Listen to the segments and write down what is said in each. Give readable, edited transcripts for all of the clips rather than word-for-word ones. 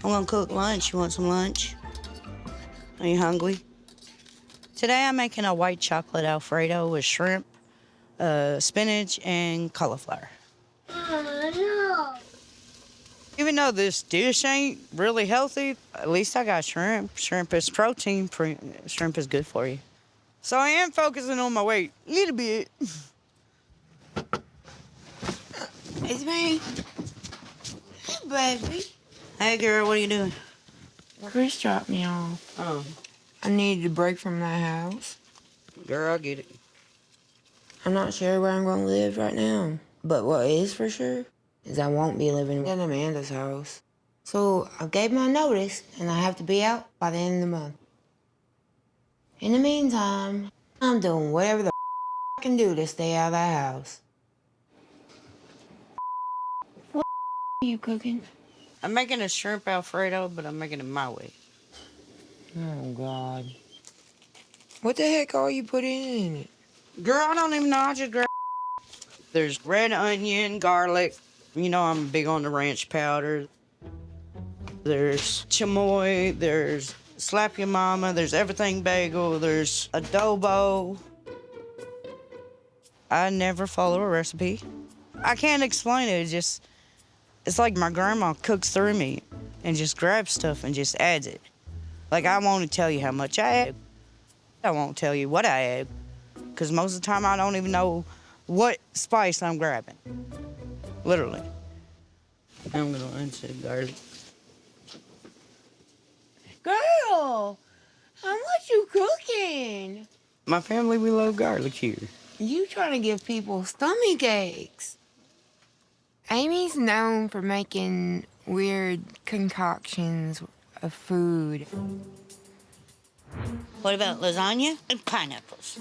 I'm gonna cook lunch. You want some lunch? Are you hungry? Today I'm making a white chocolate Alfredo with shrimp, spinach, and cauliflower. Oh, no. Even though this dish ain't really healthy, at least I got shrimp. Shrimp is protein. Shrimp is good for you. So I am focusing on my weight a little bit. It's me. Hey, baby. Hey, girl, what are you doing? Chris dropped me off. Oh, I needed a break from that house. girl, I get it. I'm not sure where I'm going to live right now. But what is for sure is I won't be living in Amanda's house. So I gave my notice, and I have to be out by the end of the month. In the meantime, I'm doing whatever the I can do to stay out of that house. What are you cooking? I'm making a shrimp Alfredo, but I'm making it my way. Oh, God. What the heck are you putting in it? Girl, I don't even know. I just grabbed. There's red onion, garlic. You know I'm big on the ranch powder. There's chamoy. There's slap your mama. There's everything bagel. There's adobo. I never follow a recipe. I can't explain it. It's like my grandma cooks through me and just grabs stuff and just adds it. Like, I won't tell you how much I add. I won't tell you what I add, because most of the time I don't even know what spice I'm grabbing. Literally. I'm gonna unset garlic. Girl, how much you cooking? My family, we love garlic here. You trying to give people stomach aches. Amy's known for making weird concoctions of food. What about lasagna and pineapples?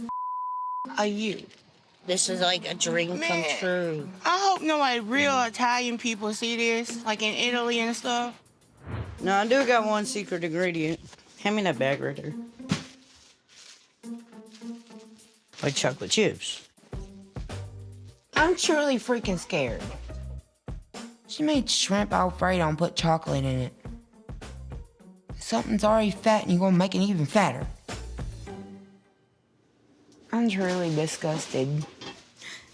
Are you? This is like a dream come Man. true. I hope no like real Italian people see this, like in Italy and stuff. No, I do got one secret ingredient. Hand me that bag right there. Like chocolate chips. I'm truly freaking scared. She made shrimp Alfredo and put chocolate in it. Something's already fat and you're gonna make it even fatter. I'm truly disgusted.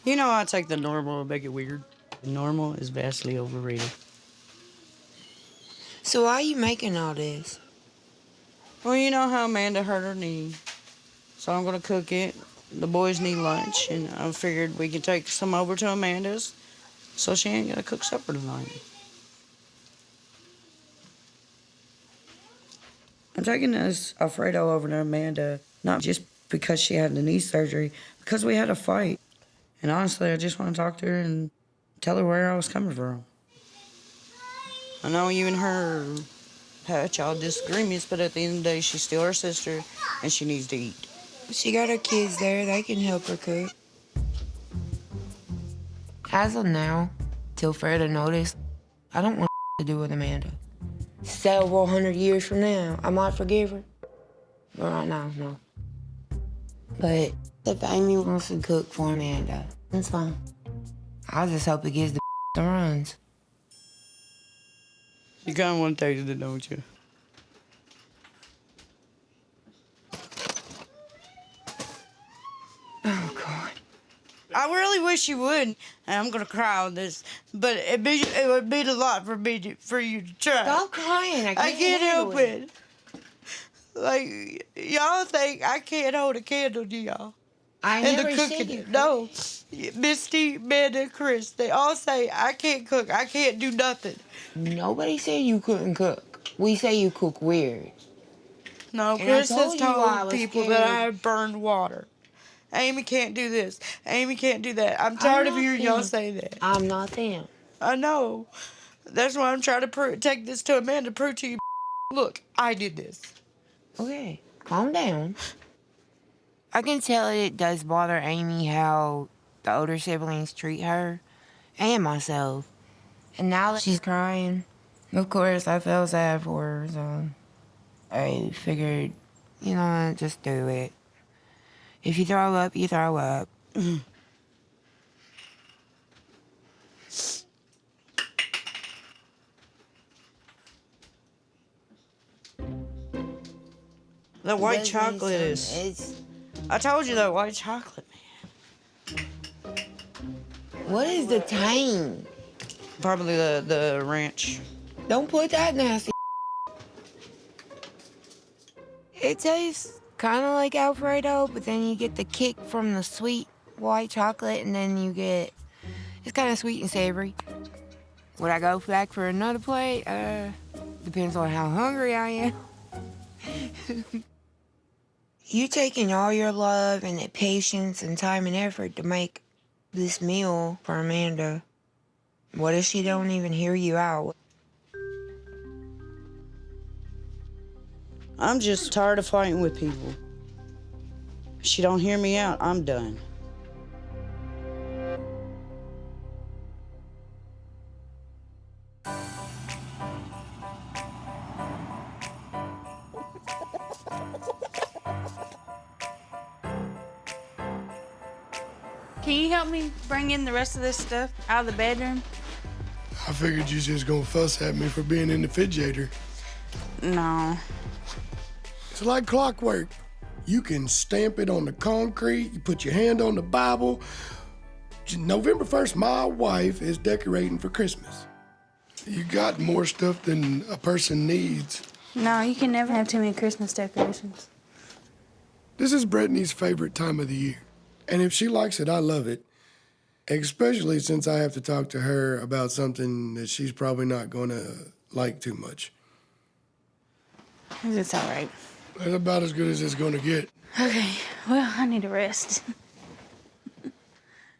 You know I take the normal and make it weird. The normal is vastly overrated. So why are you making all this? Well, you know how Amanda hurt her knee. So I'm gonna cook it. The boys need lunch, and I figured we could take some over to Amanda's so she ain't gotta cook supper tonight. I'm taking this Alfredo over to Amanda, not just because she had the knee surgery, because we had a fight. And honestly, I just want to talk to her and tell her where I was coming from. I know you and her had y'all disagreements, but at the end of the day, she's still her sister, and she needs to eat. She got her kids there, they can help her cook. As of now, till further notice, I don't want to do with Amanda. Several hundred years from now, I might forgive her. But right now, no. But if Amy wants to cook for Amanda, that's fine. I just hope it gives the runs. You kind of want to taste it, don't you? Oh, God. I really wish you would, and I'm gonna cry on this, but it would mean a lot for you to try. Stop crying. I can't help it. Like, y'all think I can't hold a candle to y'all. I And never the said cooking. you No, Misty, Amanda, and Chris, they all say I can't cook. I can't do nothing. Nobody said you couldn't cook. We say you cook weird. No, And I Chris has told you I told was people scared. that I have burned water. Amy can't do this. Amy can't do that. I'm tired of not hearing y'all them. say that. I'm not them. I know. That's why I'm trying to take this to Amanda, prove to you, look, I did this. Okay, calm down. I can tell it does bother Amy how the older siblings treat her and myself. And now that she's crying, of course, I felt sad for her, so I figured, you know what, just do it. If you throw up, you throw up. The white chocolate I told you that white chocolate, man. What is the tang? Probably the ranch. Don't put that nasty. It tastes kind of like Alfredo, but then you get the kick from the sweet white chocolate, and then you get, it's kind of sweet and savory. Would I go back for another plate? Depends on how hungry I am. You taking all your love and the patience and time and effort to make this meal for Amanda. What if she don't even hear you out? I'm just tired of fighting with people. If she don't hear me out, I'm done. Can you help me bring in the rest of this stuff out of the bedroom? I figured you just gonna fuss at me for being in the fidgeter. No. It's like clockwork. You can stamp it on the concrete, you put your hand on the Bible. November 1st, my wife is decorating for Christmas. You got more stuff than a person needs. No, you can never have too many Christmas decorations. This is Brittany's favorite time of the year. And if she likes it, I love it. Especially since I have to talk to her about something that she's probably not gonna like too much. It's all right. That's about as good as it's gonna get. Okay, well, I need a rest.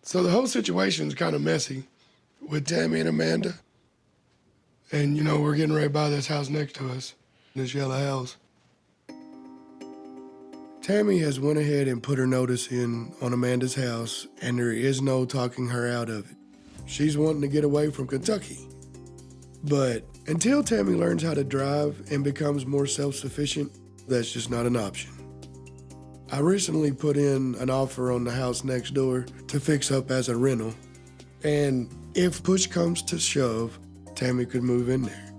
So the whole situation's kind of messy with Tammy and Amanda. And, you know, we're getting ready to buy this house next to us, this yellow house. Tammy has went ahead and put her notice in on Amanda's house, and there is no talking her out of it. She's wanting to get away from Kentucky. But until Tammy learns how to drive and becomes more self-sufficient, that's just not an option. I recently put in an offer on the house next door to fix up as a rental. And if push comes to shove, Tammy could move in there.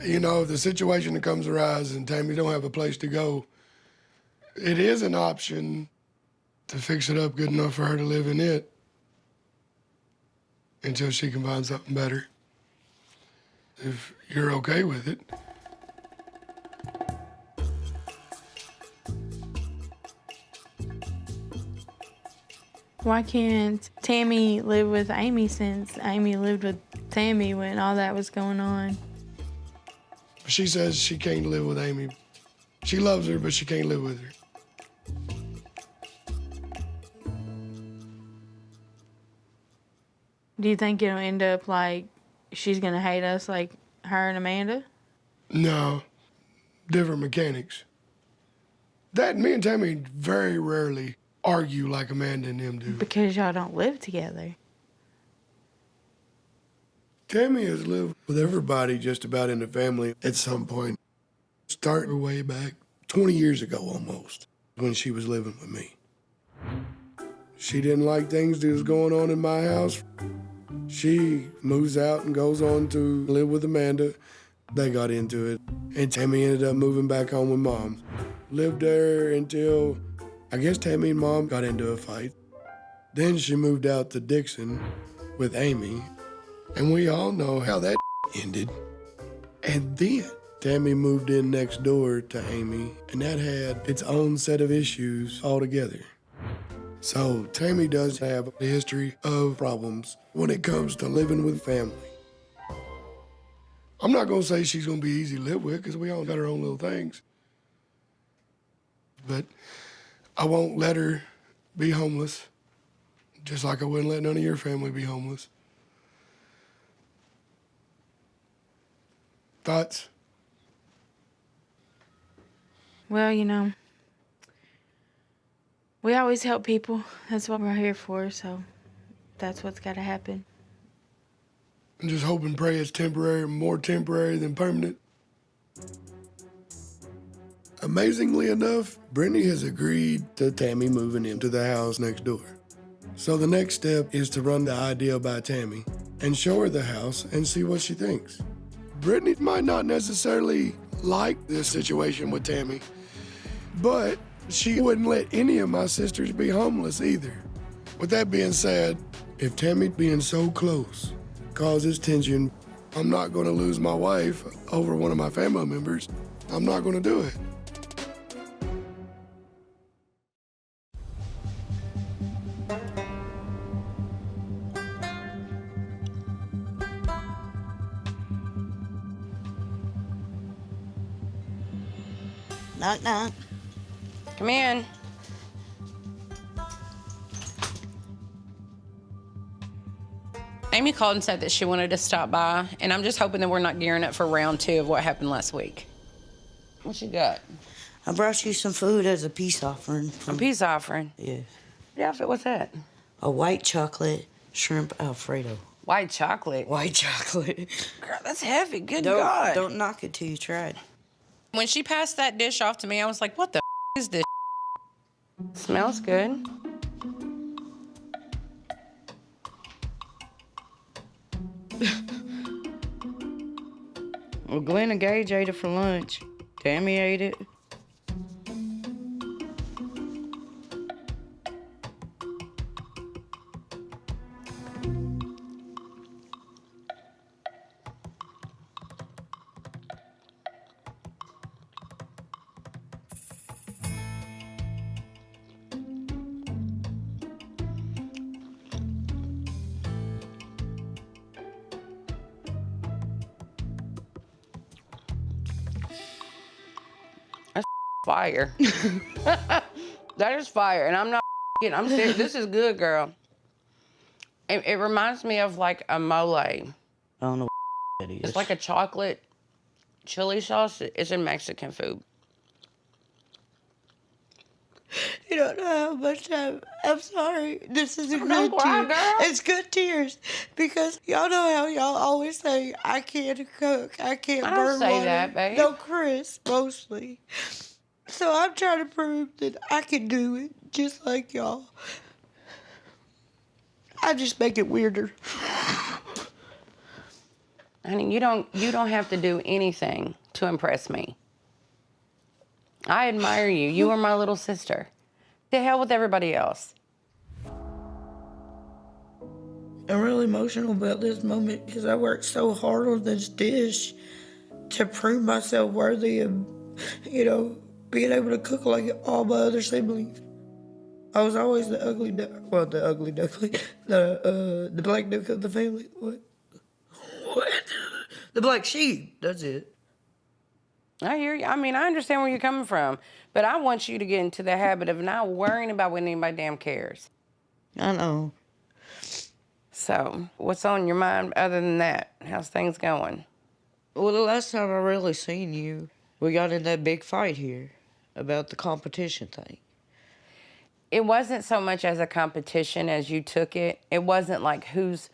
You know, if the situation that comes arise and Tammy don't have a place to go, it is an option to fix it up good enough for her to live in it until she can find something better. If you're okay with it. Why can't Tammy live with Amy since Amy lived with Tammy when all that was going on? She says she can't live with Amy. She loves her, but she can't live with her. Do you think it'll end up like she's gonna hate us like her and Amanda? No, different mechanics. That, me and Tammy very rarely argue like Amanda and them do. Because y'all don't live together. Tammy has lived with everybody just about in the family at some point. Starting way back 20 years ago almost, when she was living with me. She didn't like things that was going on in my house. She moves out and goes on to live with Amanda. They got into it, and Tammy ended up moving back home with Mom. Lived there until, I guess Tammy and Mom got into a fight. Then she moved out to Dixon with Amy, and we all know how that ended. And then Tammy moved in next door to Amy, and that had its own set of issues altogether. So Tammy does have a history of problems when it comes to living with family. I'm not gonna say she's gonna be easy to live with, because we all got our own little things. But I won't let her be homeless, just like I wouldn't let none of your family be homeless. Thoughts? Well, you know, we always help people. That's what we're here for, so that's what's got to happen. And just hope and pray it's temporary, more temporary than permanent. Amazingly enough, Brittany has agreed to Tammy moving into the house next door. So the next step is to run the idea by Tammy and show her the house and see what she thinks. Brittany might not necessarily like this situation with Tammy, But she wouldn't let any of my sisters be homeless either. With that being said, if Tammy being so close causes tension, I'm not going to lose my wife over one of my family members. I'm not going to do it. Knock, knock. Come in. Amy called and said that she wanted to stop by, and I'm just hoping that we're not gearing up for round 2 of what happened last week. What you got? I brought you some food as a peace offering. A peace offering? Yeah. Yeah, what's that? A white chocolate shrimp Alfredo. White chocolate? White chocolate. Girl, that's heavy. Good God. Don't knock it till you try it. When she passed that dish off to me, I was like, what the is this? Smells good. Well, Glenn and Gage ate it for lunch. Tammy ate it. Fire. That is fire, and I'm not kidding. I'm serious. This is good, girl. It reminds me of like a mole. I don't know what that is. It's like a chocolate chili sauce. It's in Mexican food. You don't know how much I'm sorry. This is a Don't good cry, tears. girl. It's good tears. Because y'all know how y'all always say, I can't cook, I can't I don't burn say water. that, babe. No, Chris, mostly. So I'm trying to prove that I can do it just like y'all. I just make it weirder. Honey, you don't have to do anything to impress me. I admire you. You are my little sister. To hell with everybody else. I'm really emotional about this moment because I worked so hard on this dish to prove myself worthy of, being able to cook like all my other siblings. I was always the ugly duck. Well, the ugly duckling. The black duck of the family. What? The black sheep. That's it. I hear you. I mean, I understand where you're coming from, but I want you to get into the habit of not worrying about what anybody damn cares. I know. So, what's on your mind other than that? How's things going? Well, the last time I really seen you, we got in that big fight here about the competition thing. It wasn't so much as a competition as you took it. It wasn't like who's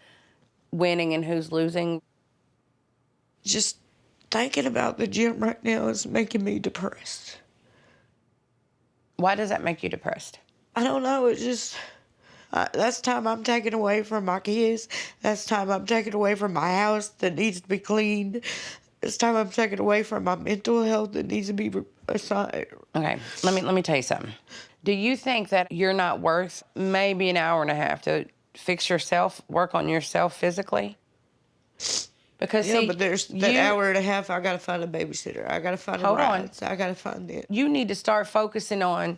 winning and who's losing. Just thinking about the gym right now is making me depressed. Why does that make you depressed? I don't know. It's just, that's time I'm taking away from my kids. That's time I'm taking away from my house that needs to be cleaned. It's time I'm taking away from my mental health that needs to be assigned. Okay, let me tell you something. Do you think that you're not worth maybe an hour and a half to fix yourself, work on yourself physically? Because Yeah, see, but there's that hour and a half, I gotta find a babysitter. I gotta find Hold on. rides. I gotta find it. You need to start focusing on,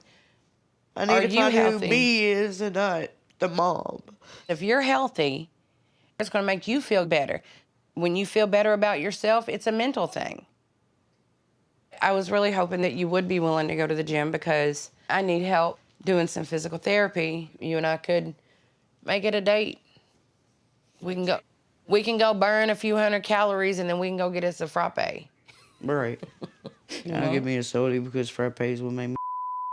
I need Are to you find healthy? who B is and not the mom. if you're healthy, it's gonna make you feel better. When you feel better about yourself, it's a mental thing. I was really hoping that you would be willing to go to the gym because I need help doing some physical therapy. You and I could make it a date. We can go burn a few hundred calories and then we can go get us a frappe. Right. I'll give me a soda because frappes will make me.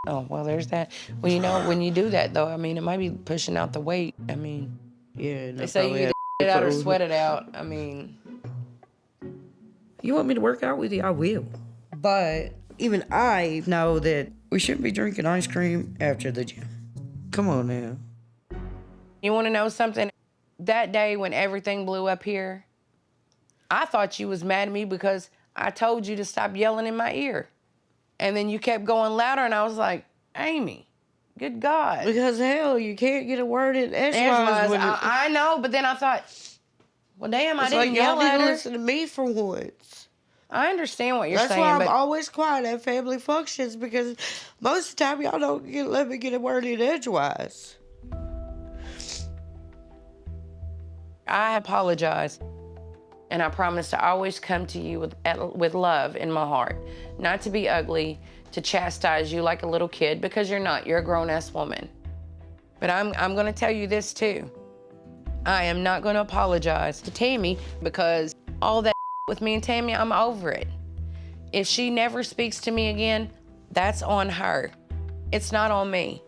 Oh, well, there's that. Well, when you do that, though, I mean, it might be pushing out the weight. I mean, Yeah. And they I say probably you have get it out or frozen. sweat it out. I mean, You want me to work out with you? I will. But even I know that we shouldn't be drinking ice cream after the gym. Come on now. you want to know something? That day when everything blew up here, I thought you was mad at me because I told you to stop yelling in my ear. And then you kept going louder, and I was like, Amy, good God. Because hell, you can't get a word in edgewise. I know, but then I thought, well, damn, I It's didn't like yell y'all at didn't her. listen to me for once. I understand what you're That's saying, why I'm but always quiet at family functions, because most of the time y'all don't let me get a word in edgewise. I apologize. And I promise to always come to you with love in my heart. Not to be ugly, to chastise you like a little kid, because you're not. You're a grown-ass woman. But I'm going to tell you this, too. I am not going to apologize to Tammy, because all that with me and Tammy, I'm over it. If she never speaks to me again, that's on her. It's not on me.